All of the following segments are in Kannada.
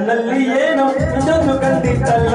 ಕಣ್ಣಲ್ಲಿ ಏನೋ ಇದನ್ನು ಕಂಡಿದ್ದಲ್ಲ.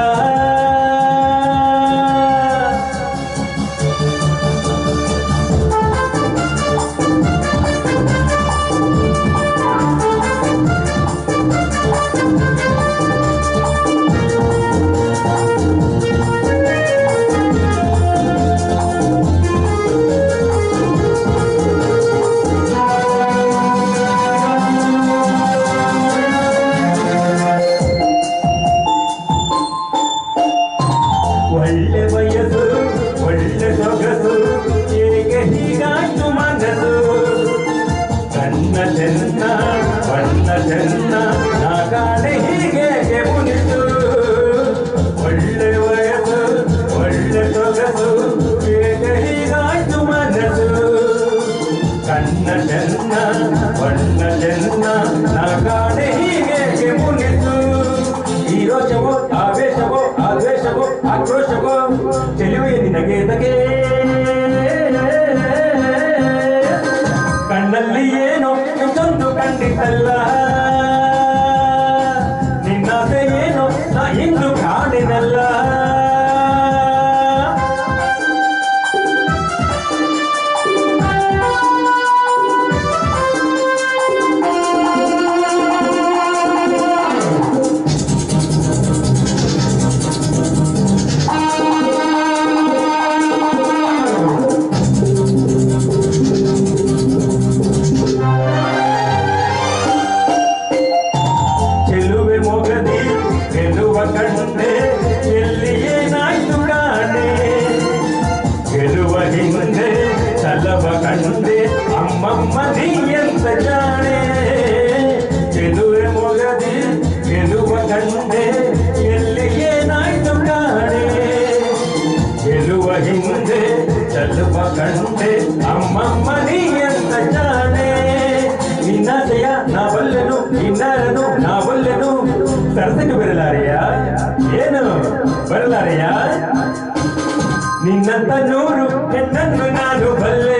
ಒಳ್ಳೆ ವಯಸ್ಸು ಒಳ್ಳೆ ಸೊಗಸು ಹೇಗೆ ಹೀಗಾಯ್ತು ಮನಸ್ಸು. ಕಣ್ಣ ಚೆನ್ನ ಬಣ್ಣ ಚೆನ್ನ ನಾಗಾಡೆ ಹೀಗೆ ಮುನಿಸು. ಒಳ್ಳೆ ವಯಸ್ಸು ಒಳ್ಳೆ ಸೊಗಸು ಹೇಗೆ ಹೀಗಾಯ್ತು ಮನಸ್ಸು. ಕಣ್ಣ ಚೆನ್ನ ಬಣ್ಣ ಚೆನ್ನ ನಾಗಾಡೆ ಹೀಗೆ ಮುನಿಸು. ಈ ರೋಷವೋ ಆವೇಶವೋ ಆದ್ವೇಷವೋ ಆಕ್ರೋಶವೋ ಚೆಲುವೆ ನಿನಗೆ ತಗೆ. ಕಣ್ಣಲ್ಲಿ ಏನೋ ಇದೊಂದು ಕಂಡಿದ್ದಲ್ಲ. ನಿನ್ನಾಸೆ ಏನೋ ನಾ ಇಂದು ಕಾಣಿನಲ್ಲ. ಕಂಡೆ ಎಲ್ಲಿ ಏನಾಯ್ತು ಕಾಣೆ. ಗೆಲುವ ಹಿಂದೆ ಛಲವ ಕಂಡೆ ಅಮ್ಮಮ್ಮ ನೀ ಎಂತ ಜಾಣೆ. ಗೆಲುವೆ ಮೊಗದಿ ಗೆಲುವ ಕಂಡೆ ಎಲ್ಲಿ ಏನಾಯ್ತು ಕಾಣೆ. ಗೆಲುವ ಹಿಂದೆ ಛಲವ ಕಂಡೆ ಅಮ್ಮಮ್ಮ ನೀ ಎಂತ ಜಾಣೆ. ನಿನ್ನಾಸೆಯ ನಾ ಬಲ್ಲೆನು ನಿನ್ನಾರನು ನಾ ಬಲ್ಲೆನು. ಸರಸಕ್ಕೆ ಬರಲಾರೆಯ ಏನು ಬರಲಾರೆಯ. ನಿನ್ನಂತ ನೂರು ಹೆಣ್ಣನ್ನು ನಾನು ಬಲ್ಲೆ.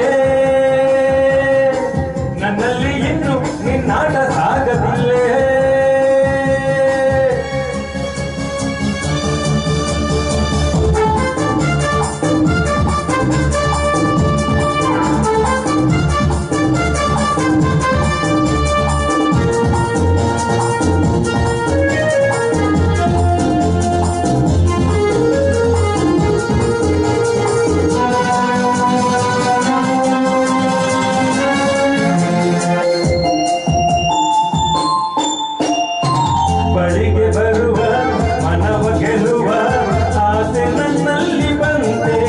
ನನ್ನಲ್ಲಿ ಇನ್ನು ನಿನ್ನಾಟ ಸಾಗದಿಲ್ಲೇ. ಬಳಿಗೆ ಬರುವ ಮನವ ಗೆಲ್ಲುವ ಆಸೆ ನನ್ನಲ್ಲಿ ಬಂತೆ.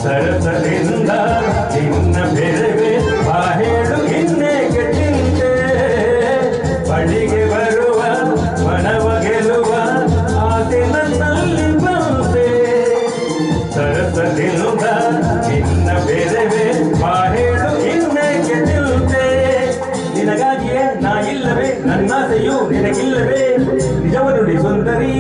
ಸರಸರಿಂದ ನಿನ್ನ ಬೆರವೆ ಬಾ ಹೇಳು ಇನ್ನೇಕೆ ಚಿಂತೆ. ಬಳಿಗೆ ಬರುವ ಮನವ ಗೆಲ್ಲುವ ಆಸೆ ನನ್ನಲ್ಲಿ ಬಂತೆ. ಸರಸದಿಂದ ನಿನ್ನ ಬೆರವೆ ಬಾ ಹೇಳು ಇನ್ನೇಕೆ ಚಿಂತೆ. ನಿನಗಾಗಿಯೇ ನಾ ಇಲ್ಲವೇ ನನ್ನಾಸೆಯು ನಿನಗಿಲ್ಲವೇ. ನಿಜವ ನುಡಿ ಸುಂದರಿ.